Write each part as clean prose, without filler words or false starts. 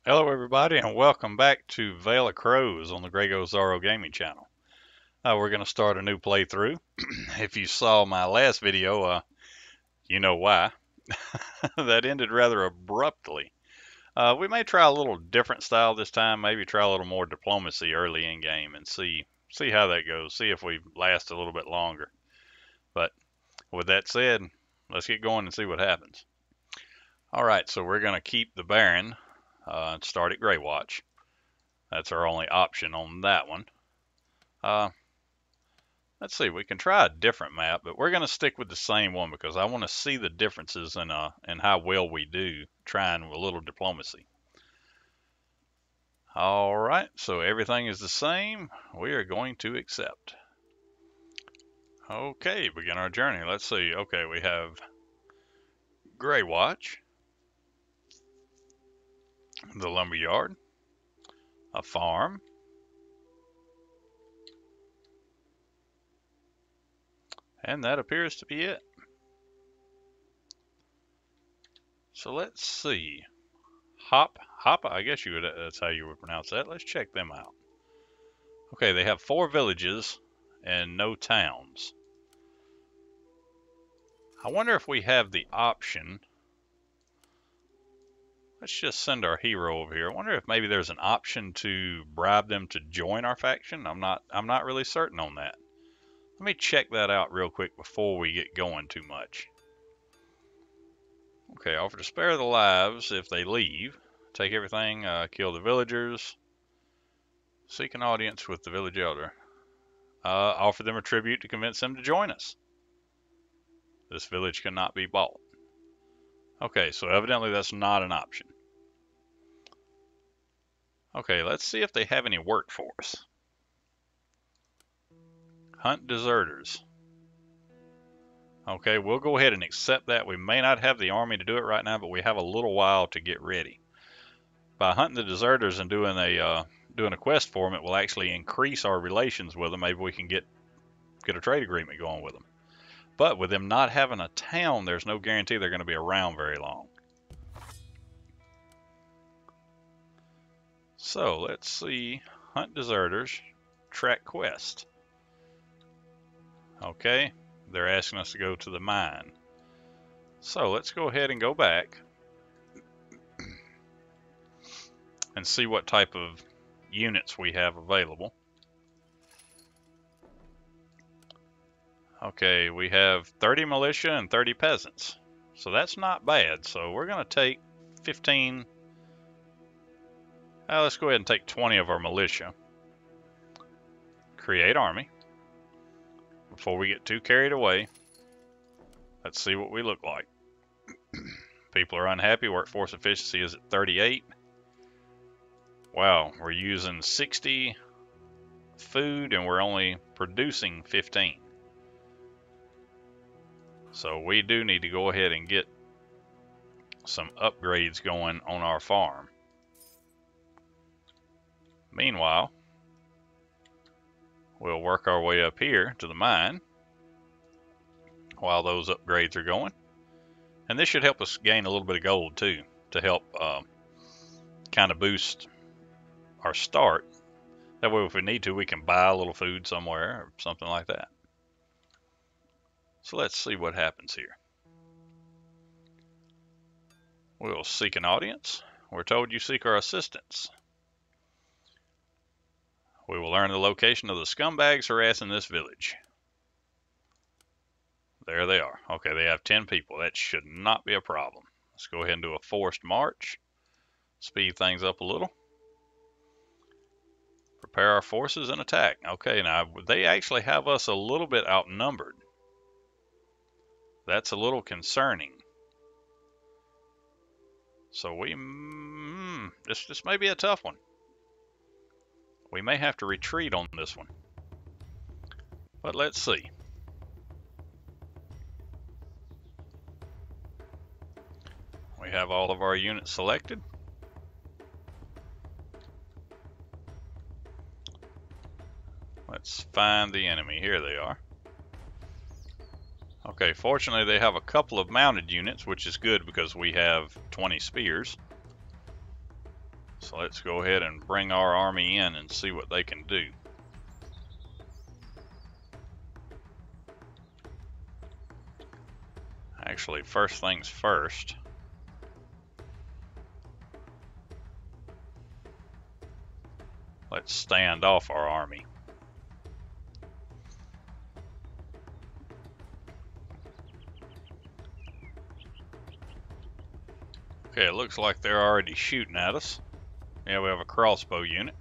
Hello everybody and welcome back to Veil of Crows on the Grego Zorro Gaming channel. We're going to start a new playthrough. If you saw my last video, you know why. That ended rather abruptly. We may try a little different style this time, maybe try a little more diplomacy early in game and see how that goes, see if we last a little bit longer. But with that said, let's get going and see what happens. Alright, so we're going to keep the Baron and start at Grey Watch. That's our only option on that one. Let's see, we can try a different map, but we're going to stick with the same one because I want to see the differences in how well we do trying a little diplomacy. Alright, so everything is the same. We are going to accept. Okay, begin our journey. Let's see. Okay, we have Grey Watch, the lumberyard, a farm, and that appears to be it. So let's see. Hoppa, I guess that's how you would pronounce that. Let's check them out. Okay, they have 4 villages and no towns. I wonder if we have the option. Let's just send our hero over here. I wonder if maybe there's an option to bribe them to join our faction. I'm not really certain on that. Let me check that out real quick before we get going too much. Okay, offer to spare the lives if they leave. Take everything, kill the villagers. Seek an audience with the village elder. Offer them a tribute to convince them to join us. This village cannot be bought. Okay, so evidently that's not an option. Okay, let's see if they have any work for us. Hunt deserters. Okay, we'll go ahead and accept that. We may not have the army to do it right now, but we have a little while to get ready. By hunting the deserters and doing a quest for them, it will actually increase our relations with them. Maybe we can get a trade agreement going with them. But with them not having a town, there's no guarantee they're going to be around very long. So let's see. Hunt deserters. Track quest. Okay. They're asking us to go to the mine. So let's go ahead and go back and see what type of units we have available. Okay, we have 30 militia and 30 peasants. So that's not bad. So we're going to take 15. Let's go ahead and take 20 of our militia. Create army. Before we get too carried away, let's see what we look like. People are unhappy. Workforce efficiency is at 38. Wow, we're using 60 food and we're only producing 15. So we do need to go ahead and get some upgrades going on our farm. Meanwhile, we'll work our way up here to the mine while those upgrades are going. And this should help us gain a little bit of gold too, to help kind of boost our start. That way if we need to, we can buy a little food somewhere or something like that. So let's see what happens here. We'll seek an audience. We're told you seek our assistance. We will learn the location of the scumbags harassing this village. There they are. Okay, they have 10 people. That should not be a problem. Let's go ahead and do a forced march. Speed things up a little. Prepare our forces and attack. Okay, now they actually have us a little bit outnumbered. That's a little concerning. So this may be a tough one. We may have to retreat on this one. But let's see. We have all of our units selected. Let's find the enemy. Here they are. Okay, fortunately they have a couple of mounted units, which is good because we have 20 spears. So let's go ahead and bring our army in and see what they can do. Actually, first things first. Let's stand off our army. Okay, it looks like they're already shooting at us. Yeah, we have a crossbow unit.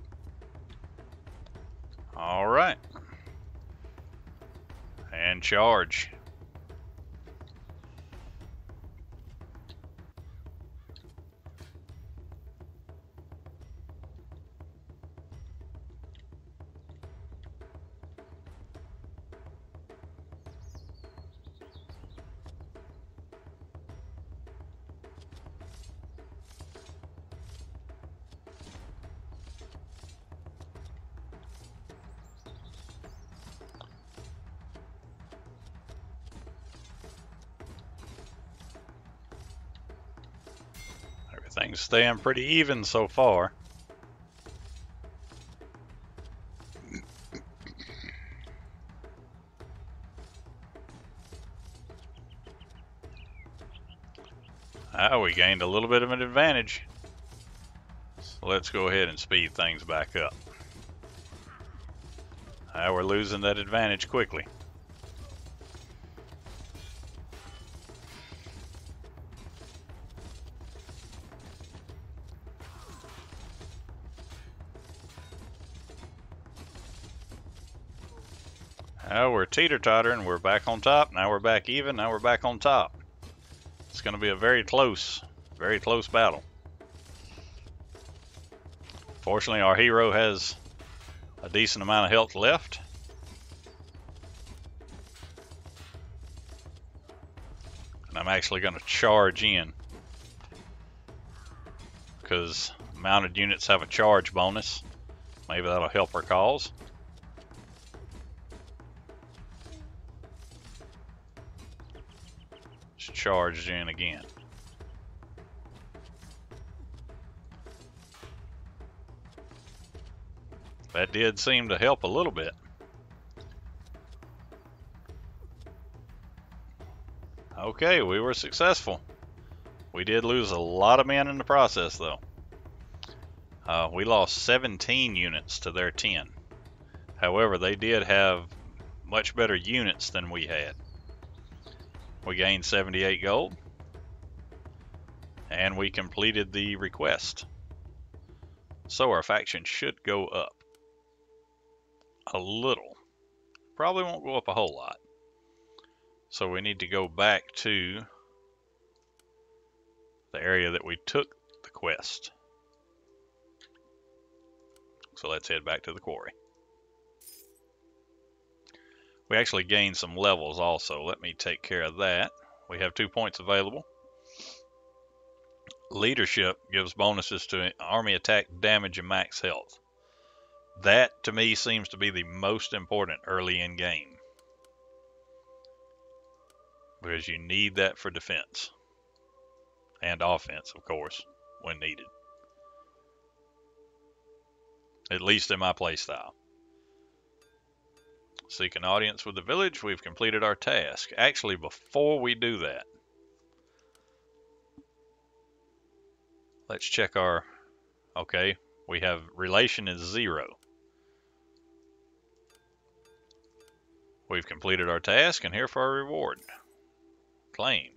All right. And charge. Everything's staying pretty even so far. We gained a little bit of an advantage. So let's go ahead and speed things back up. We're losing that advantage quickly. We're teeter-tottering. We're back on top. Now we're back even. Now we're back on top. It's going to be a very close battle. Fortunately, our hero has a decent amount of health left. And I'm actually going to charge in, because mounted units have a charge bonus. Maybe that'll help our cause. Just charged in again. That did seem to help a little bit. Okay, we were successful. We did lose a lot of men in the process, though. We lost 17 units to their 10. However, they did have much better units than we had. We gained 78 gold, and we completed the request. So our faction should go up a little. Probably won't go up a whole lot. So we need to go back to the area that we took the quest. So let's head back to the quarry. We actually gained some levels also. Let me take care of that. We have 2 points available. Leadership gives bonuses to army attack, damage, and max health. That, to me, seems to be the most important early in game, because you need that for defense and offense, of course, when needed. At least in my playstyle. Seek an audience with the village. We've completed our task. Actually, before we do that, let's check our... Okay, we have relation is 0. We've completed our task and here for our reward. Claim.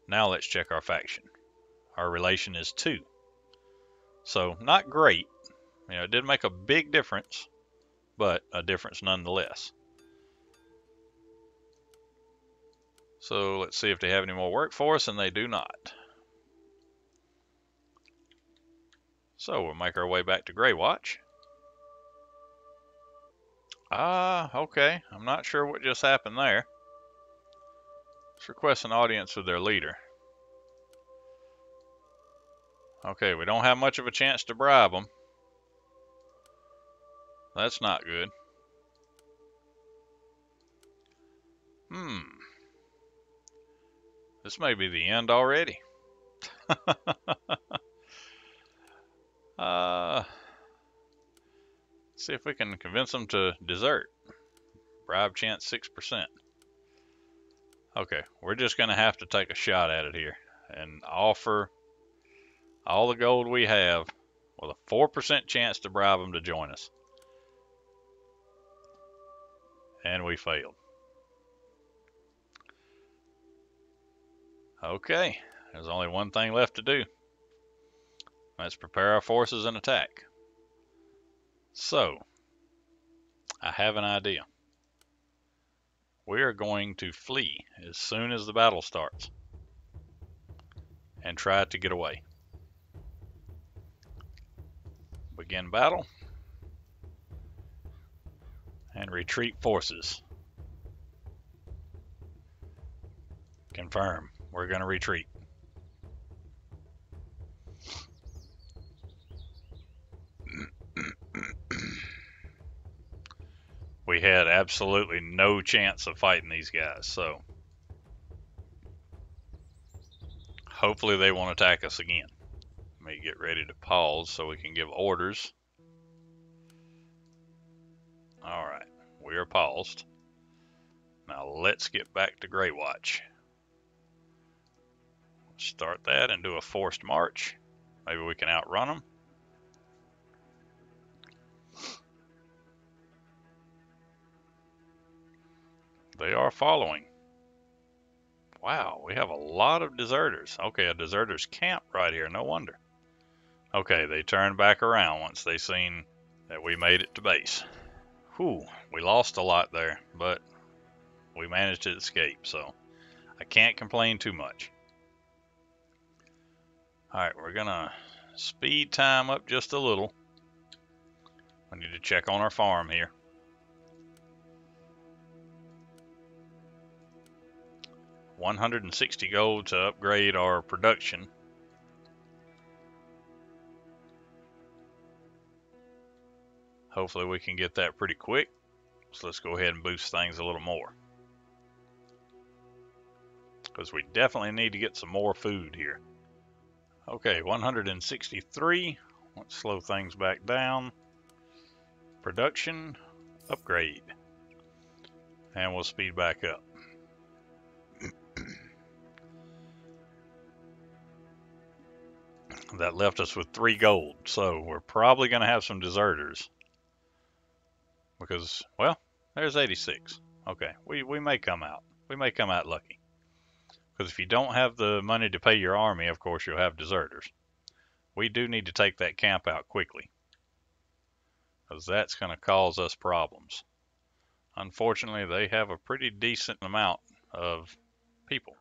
Now let's check our faction. Our relation is 2. So, not great. You know, it did make a big difference, but a difference nonetheless. So let's see if they have any more work for us, and they do not. So we'll make our way back to Greywatch. Okay. I'm not sure what just happened there. Let's request an audience with their leader. Okay, we don't have much of a chance to bribe them. That's not good. This may be the end already. see if we can convince them to desert. Bribe chance 6%. Okay, we're just going to have to take a shot at it here and offer all the gold we have with a 4% chance to bribe them to join us. And we failed. Okay, there's only one thing left to do. Let's prepare our forces and attack. So, I have an idea. We are going to flee as soon as the battle starts and try to get away. Begin battle and retreat forces. Confirm. We're going to retreat. We had absolutely no chance of fighting these guys, so hopefully they won't attack us again. Let me get ready to pause so we can give orders. Alright, we are paused. Now let's get back to Grey Watch. Start that and do a forced march. Maybe we can outrun them. They are following. Wow, we have a lot of deserters. Okay, a deserters camp right here, no wonder. Okay, they turned back around once they seen that we made it to base. Whew, we lost a lot there, but we managed to escape, so I can't complain too much. Alright, we're gonna speed time up just a little. I need to check on our farm here. $160 gold to upgrade our production. Hopefully we can get that pretty quick. So let's go ahead and boost things a little more, because we definitely need to get some more food here. Okay, 163. Let's slow things back down. Production, upgrade. And we'll speed back up. That left us with 3 gold, so we're probably going to have some deserters. Because, well, there's 86. Okay, we may come out. We may come out lucky. Because if you don't have the money to pay your army, of course you'll have deserters. We do need to take that camp out quickly, because that's going to cause us problems. Unfortunately, they have a pretty decent amount of people.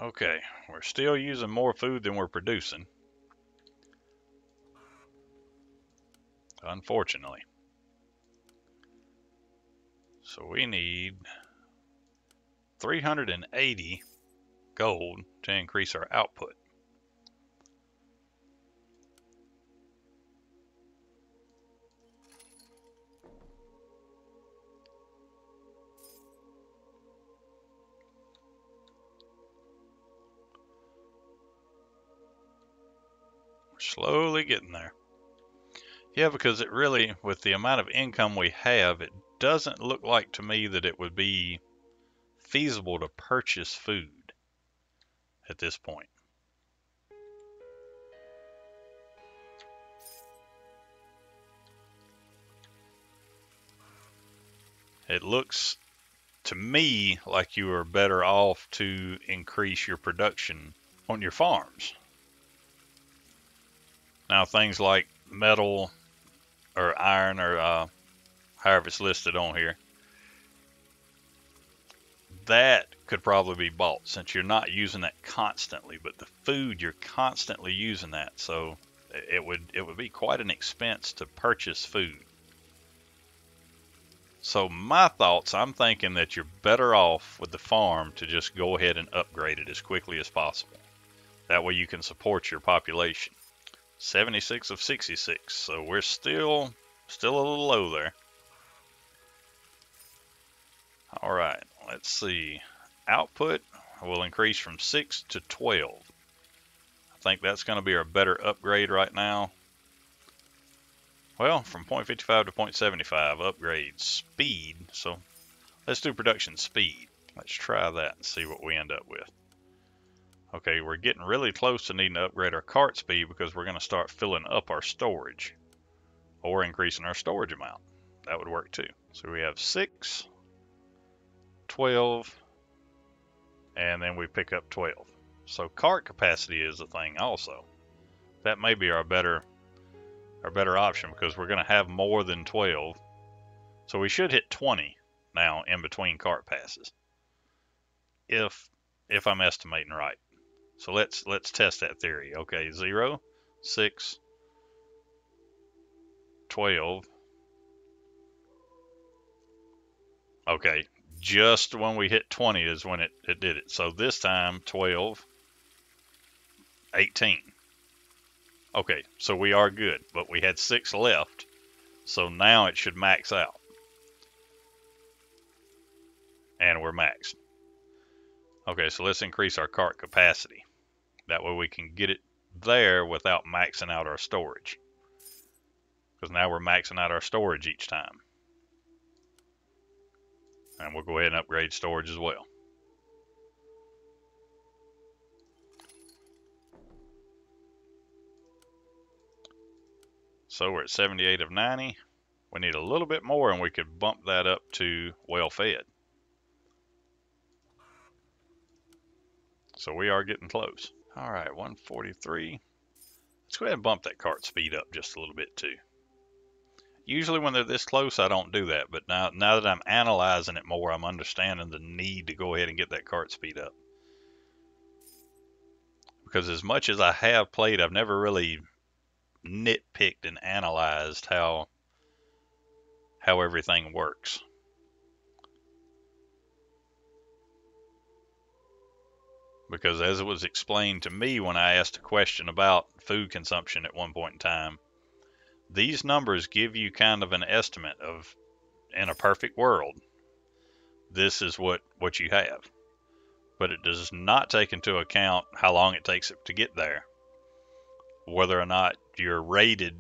Okay, we're still using more food than we're producing, unfortunately. So we need 380 gold to increase our output. We're slowly getting there. Yeah, because it really, with the amount of income we have, it doesn't look like to me that it would be feasible to purchase food at this point. It looks to me like you are better off to increase your production on your farms. Now things like metal or iron, or however it's listed on here, that could probably be bought since you're not using that constantly, but the food, you're constantly using that, so it would be quite an expense to purchase food. So my thoughts, I'm thinking that you're better off with the farm to just go ahead and upgrade it as quickly as possible. That way you can support your population. 76 of 66, so we're still a little low there. All right, let's see. Output will increase from 6 to 12. I think that's going to be our better upgrade right now. Well, from 0.55 to 0.75, upgrade speed. So let's do production speed. Let's try that and see what we end up with. Okay, we're getting really close to needing to upgrade our cart speed because we're going to start filling up our storage or increasing our storage amount. That would work too. So we have 6, 12, and then we pick up 12. So cart capacity is a thing also. That may be our better option because we're going to have more than 12. So we should hit 20 now in between cart passes, if I'm estimating right. So let's test that theory. Okay, 0, 6, 12. Okay, just when we hit 20 is when it did it. So this time 12, 18. Okay, so we are good, but we had 6 left, so now it should max out. And we're maxed. Okay, so let's increase our cart capacity. That way we can get it there without maxing out our storage. Because now we're maxing out our storage each time. And we'll go ahead and upgrade storage as well. So we're at 78 of 90. We need a little bit more and we could bump that up to well fed. So we are getting close. All right, 143. Let's go ahead and bump that cart speed up just a little bit too. Usually when they're this close, I don't do that, but now that I'm analyzing it more, I'm understanding the need to go ahead and get that cart speed up. Because as much as I have played, I've never really nitpicked and analyzed how everything works. Because as it was explained to me when I asked a question about food consumption at one point in time, these numbers give you kind of an estimate of, in a perfect world, this is what you have. But it does not take into account how long it takes it to get there, whether or not you're raided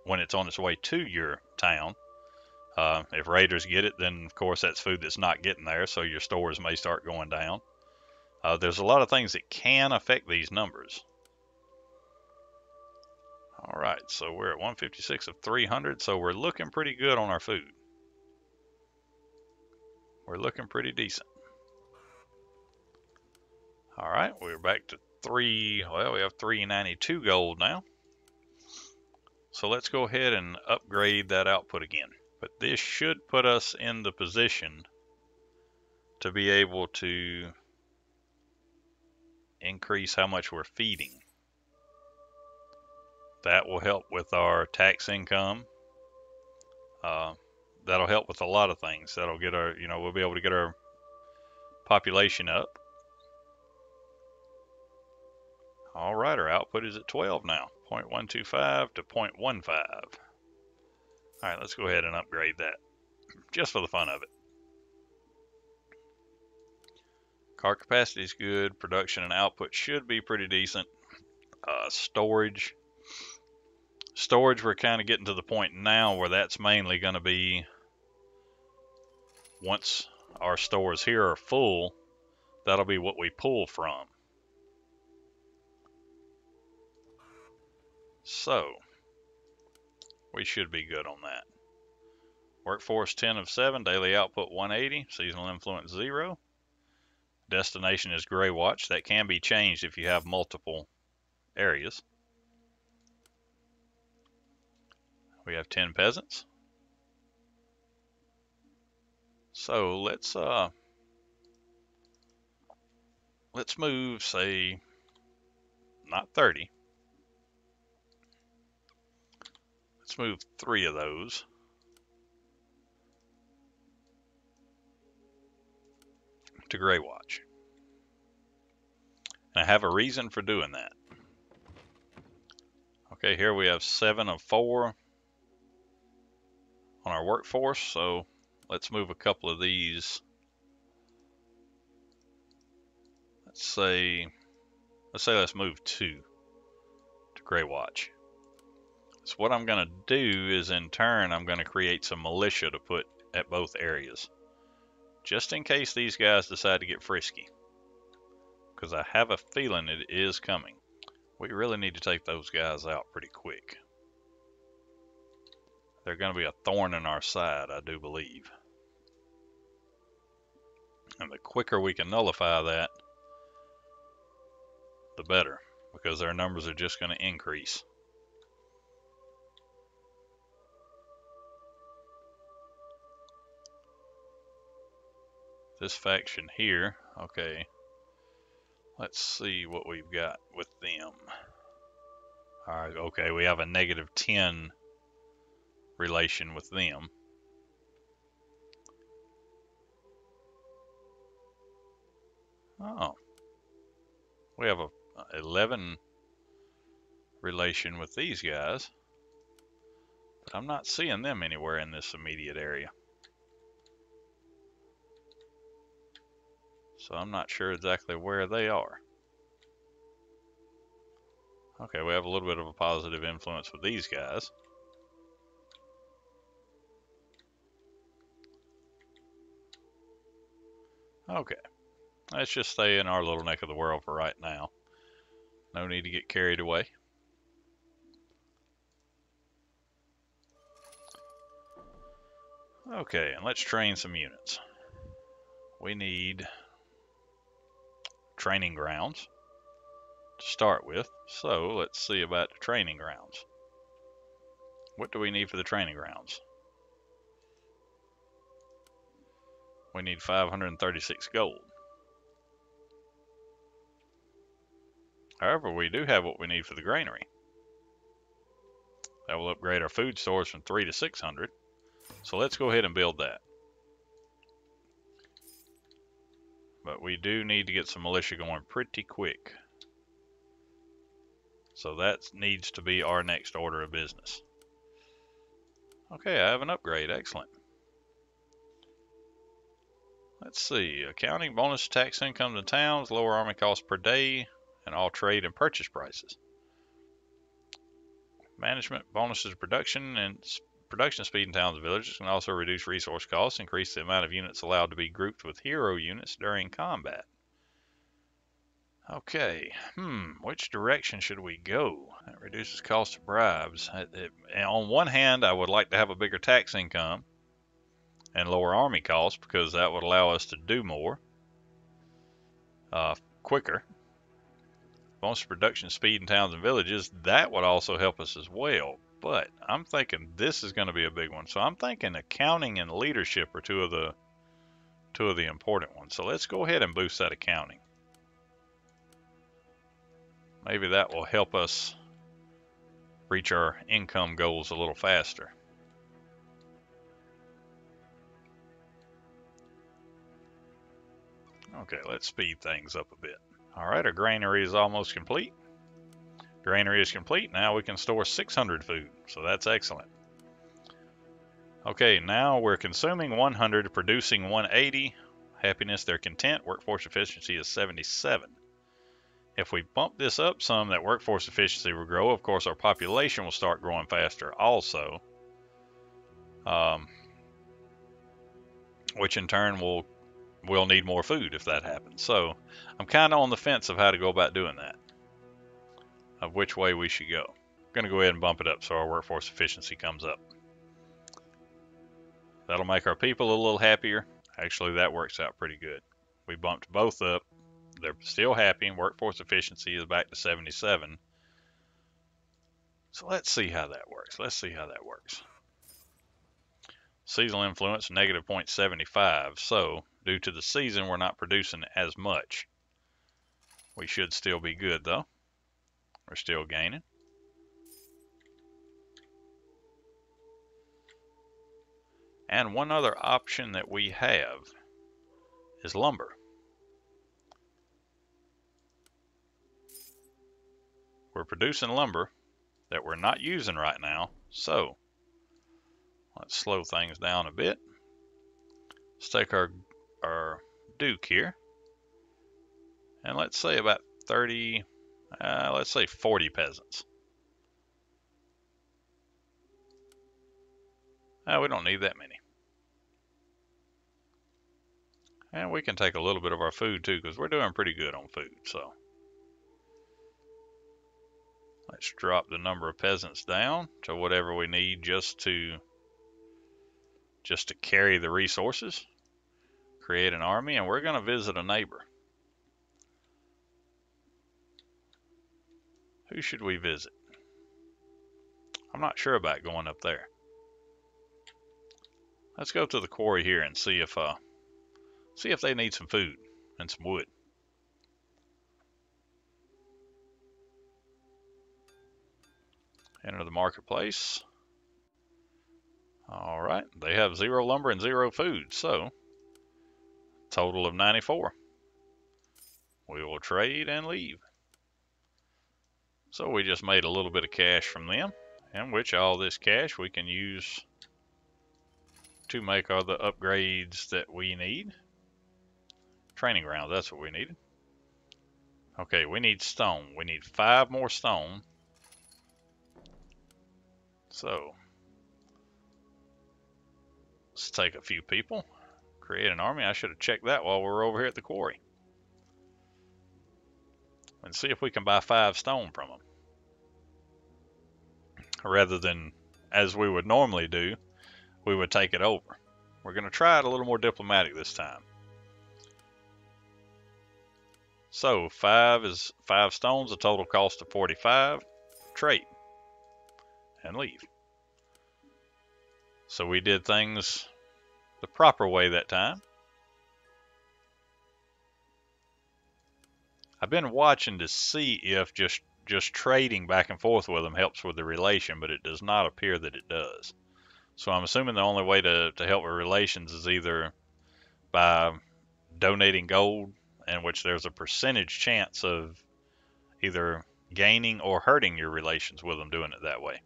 when it's on its way to your town. If raiders get it, then of course that's food that's not getting there, so your stores may start going down. There's a lot of things that can affect these numbers. All right, so we're at 156 of 300, so we're looking pretty good on our food. We're looking pretty decent. All right, we're back to we have 392 gold now. So let's go ahead and upgrade that output again. But this should put us in the position to be able to increase how much we're feeding. That will help with our tax income. That'll help with a lot of things. That'll get our, we'll be able to get our population up. All right, our output is at 12 now, 0.125 to 0.15. All right, let's go ahead and upgrade that, just for the fun of it. Cart capacity is good. Production and output should be pretty decent. Storage, we're kind of getting to the point now where that's mainly going to be, once our stores here are full, that'll be what we pull from. So we should be good on that. Workforce 10 of 7, daily output 180, seasonal influence 0. Destination is Gray Watch. That can be changed if you have multiple areas. We have 10 peasants. So let's move, say, not 30. Let's move 3 of those. To Gray Watch. And I have a reason for doing that. Okay, here we have 7 of 4 on our workforce, so let's move a couple of these. Let's move 2 to Gray Watch. So what I'm going to do is, in turn, I'm going to create some militia to put at both areas, just in case these guys decide to get frisky, because I have a feeling it is coming. We really need to take those guys out pretty quick. They're going to be a thorn in our side, I do believe. And the quicker we can nullify that, the better, because their numbers are just going to increase. This faction here, okay, let's see what we've got with them. Alright, okay, we have a -10 relation with them. Oh, we have a 11 relation with these guys, but I'm not seeing them anywhere in this immediate area. So I'm not sure exactly where they are. Okay, we have a little bit of a positive influence with these guys. Okay, let's just stay in our little neck of the world for right now. No need to get carried away. Okay, and let's train some units. We need training grounds to start with, so let's see about the training grounds. What do we need for the training grounds? We need 536 gold. However, we do have what we need for the granary. That will upgrade our food stores from 3 to 600. So let's go ahead and build that. But we do need to get some militia going pretty quick. So that needs to be our next order of business. Okay, I have an upgrade. Excellent. Let's see. Accounting, bonus, tax income to towns, lower army costs per day, and all trade and purchase prices. Management, bonuses, production, and production speed in towns and villages can also reduce resource costs, increase the amount of units allowed to be grouped with hero units during combat. Okay, which direction should we go? That reduces cost of bribes. And on one hand, I would like to have a bigger tax income and lower army costs, because that would allow us to do more quicker. Bonus production speed in towns and villages, that would also help us as well. But I'm thinking this is going to be a big one. So I'm thinking accounting and leadership are two of the important ones. So let's go ahead and boost that accounting. Maybe that will help us reach our income goals a little faster. Okay, let's speed things up a bit. All right, our granary is almost complete. Granary is complete. Now we can store 600 food, so that's excellent. Okay, now we're consuming 100, producing 180. Happiness, they're content. Workforce efficiency is 77. If we bump this up some, that workforce efficiency will grow. Of course, our population will start growing faster also, which in turn will need more food if that happens. So I'm kind of on the fence of how to go about doing that, of which way we should go. I'm going to go ahead and bump it up so our workforce efficiency comes up. That'll make our people a little happier. Actually, that works out pretty good. We bumped both up. They're still happy, and workforce efficiency is back to 77. So let's see how that works. Seasonal influence, negative 0.75. So due to the season, we're not producing as much. We should still be good, though. We're still gaining. And one other option that we have is lumber. We're producing lumber that we're not using right now, so let's slow things down a bit. Let's take our Duke here, and let's say about 30, let's say 40 peasants. We don't need that many. And we can take a little bit of our food too, because we're doing pretty good on food. So let's drop the number of peasants down to whatever we need just to carry the resources. Create an army, and we're going to visit a neighbor. Who should we visit? I'm not sure about going up there. Let's go to the quarry here and see if they need some food and some wood. Enter the marketplace. All right, they have 0 lumber and 0 food, so total of 94. We will trade and leave. So we just made a little bit of cash from them, in which all this cash we can use to make all the upgrades that we need. Training grounds, that's what we needed. Okay, we need stone. We need 5 more stone. So let's take a few people, create an army. I should have checked that while we were over here at the quarry. And see if we can buy 5 stone from them. Rather than, as we would normally do, we would take it over. We're going to try it a little more diplomatic this time. So 5 stones, a total cost of 45. Trade and leave. So we did things the proper way that time. I've been watching to see if just trading back and forth with them helps with the relation, but it does not appear that it does. So I'm assuming the only way to help with relations is either by donating gold, in which there's a percentage chance of either gaining or hurting your relations with them doing it that way.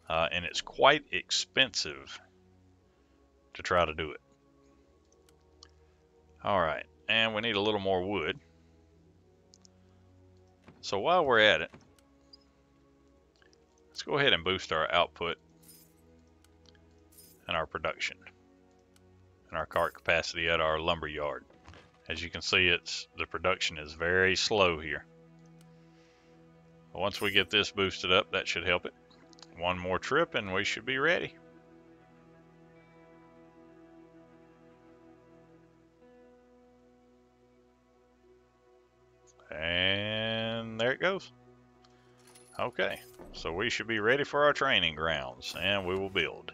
And it's quite expensive to try to do it. All right, and we need a little more wood. So while we're at it, let's go ahead and boost our output and our production and our cart capacity at our lumber yard. As you can see, the production is very slow here. Once we get this boosted up, that should help it. One more trip and we should be ready. And there it goes. Okay, so we should be ready for our training grounds, and we will build.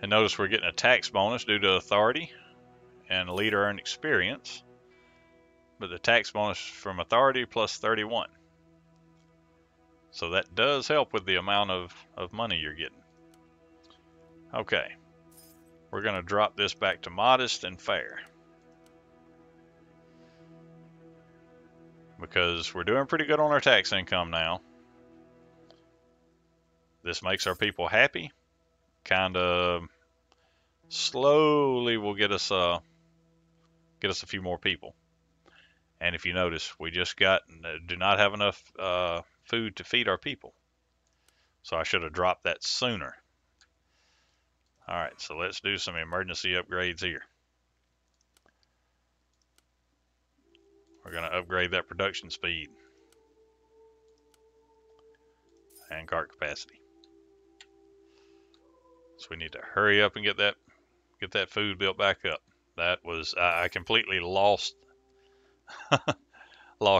And notice we're getting a tax bonus due to authority and leader earned experience, but the tax bonus from authority plus 31. So that does help with the amount of money you're getting. Okay, we're going to drop this back to modest and fair, because we're doing pretty good on our tax income now. This makes our people happy. Kind of slowly will get us a few more people. And if you notice, we just do not have enough food to feed our people. So I should have dropped that sooner. All right, so let's do some emergency upgrades here. We're going to upgrade that production speed and cart capacity. So we need to hurry up and get that food built back up. That was, I completely lost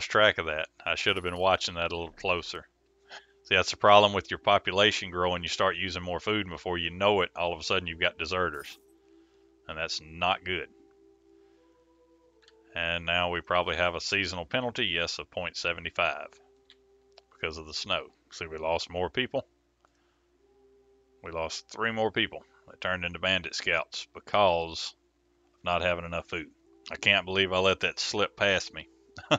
track of that. I should have been watching that a little closer. See, that's the problem with your population growing. You start using more food, and before you know it, all of a sudden you've got deserters. And that's not good. And now we probably have a seasonal penalty, yes, of 0.75 because of the snow. See, we lost more people. We lost 3 more people that turned into bandit scouts because of not having enough food. I can't believe I let that slip past me. As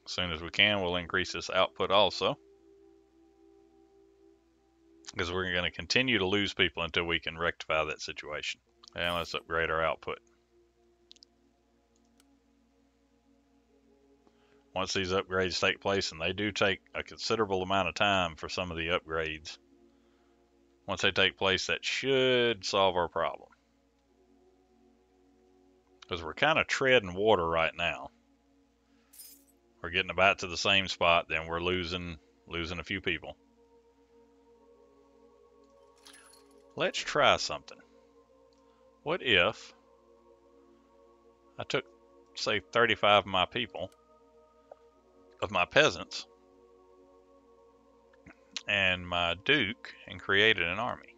soon as we can, we'll increase this output also, because we're going to continue to lose people until we can rectify that situation. And let's upgrade our output. Once these upgrades take place, and they do take a considerable amount of time for some of the upgrades, once they take place, that should solve our problem. Because we're kind of treading water right now. We're getting about to the same spot, then we're losing a few people. Let's try something. What if I took, say, 35 of my people, of my peasants, and my duke, and created an army?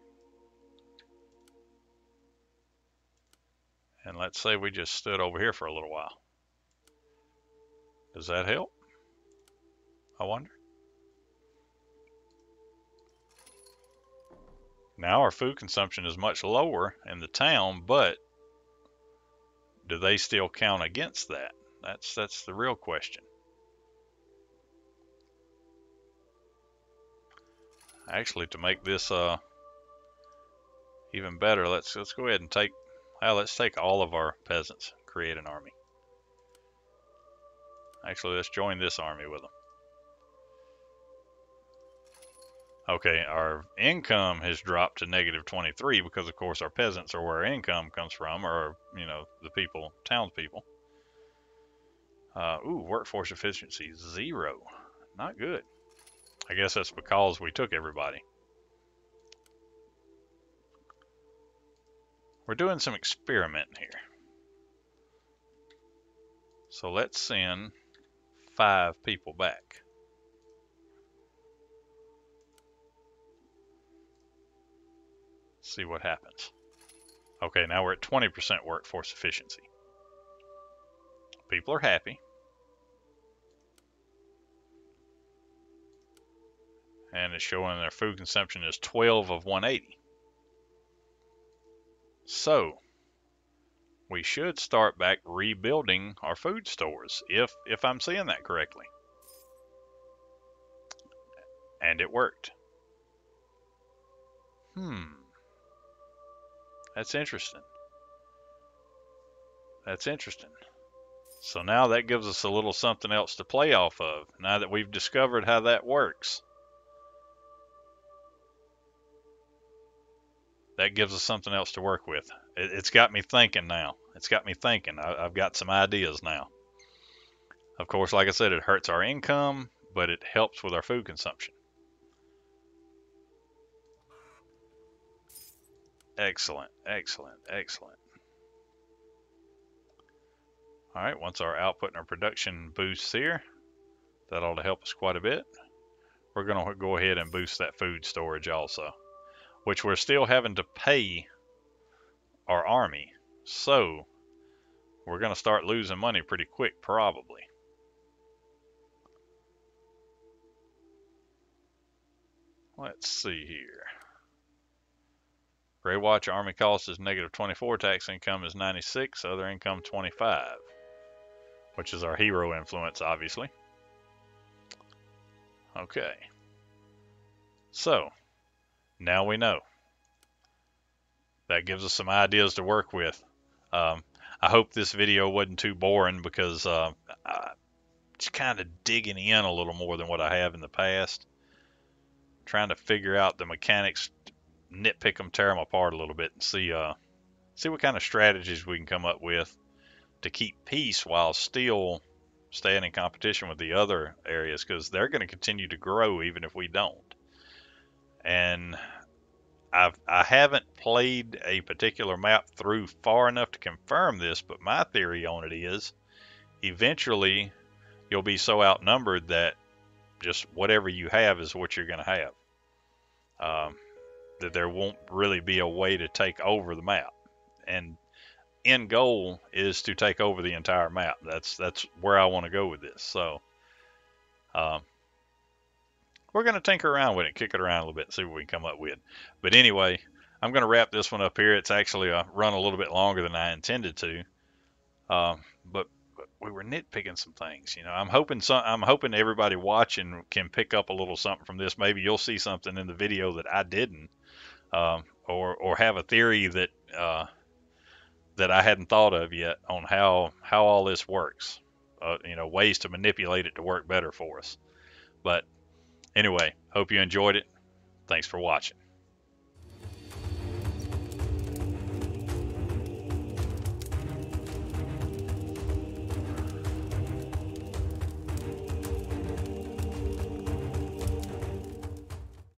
And let's say we just stood over here for a little while. Does that help? I wonder. Now our food consumption is much lower in the town, but do they still count against that? That's the real question. Actually, to make this even better, let's go ahead and take all of our peasants, create an army. Actually, let's join this army with them. Okay, our income has dropped to -23 because, of course, our peasants are where our income comes from, or, you know, the people, townspeople. Ooh, workforce efficiency 0. Not good. I guess that's because we took everybody. We're doing some experimenting here. So let's send 5 people back. See what happens. Okay, now we're at 20% workforce efficiency. People are happy. And it's showing their food consumption is 12 of 180. So we should start back rebuilding our food stores, if I'm seeing that correctly. And it worked. That's interesting. That's interesting. So now that gives us a little something else to play off of, now that we've discovered how that works. That gives us something else to work with. It's got me thinking now. It's got me thinking. I've got some ideas now. Of course, like I said, it hurts our income, but it helps with our food consumption. Excellent, excellent, excellent. All right, once our output and our production boosts here, that ought to help us quite a bit. We're going to go ahead and boost that food storage also, which we're still having to pay our army. So we're going to start losing money pretty quick, probably. Let's see here. Gray Watch army cost is -24, tax income is 96, other income 25, which is our hero influence, obviously. Okay. So now we know. That gives us some ideas to work with. I hope this video wasn't too boring, because I'm just kind of digging in a little more than what I have in the past. Trying to figure out the mechanics, nitpick them, tear them apart a little bit, and see what kind of strategies we can come up with to keep peace while still staying in competition with the other areas, because they're going to continue to grow even if we don't. And I haven't played a particular map through far enough to confirm this, but my theory on it is eventually you'll be so outnumbered that just whatever you have is what you're going to have. That there won't really be a way to take over the map. And end goal is to take over the entire map. That's where I want to go with this. So we're going to tinker around with it, kick it around a little bit, and see what we can come up with. But anyway, I'm going to wrap this one up here. It's actually run a little bit longer than I intended to. But we were nitpicking some things. You know, I'm hoping everybody watching can pick up a little something from this. Maybe you'll see something in the video that I didn't, or have a theory that that I hadn't thought of yet on how all this works. Ways to manipulate it to work better for us. But anyway, hope you enjoyed it. Thanks for watching.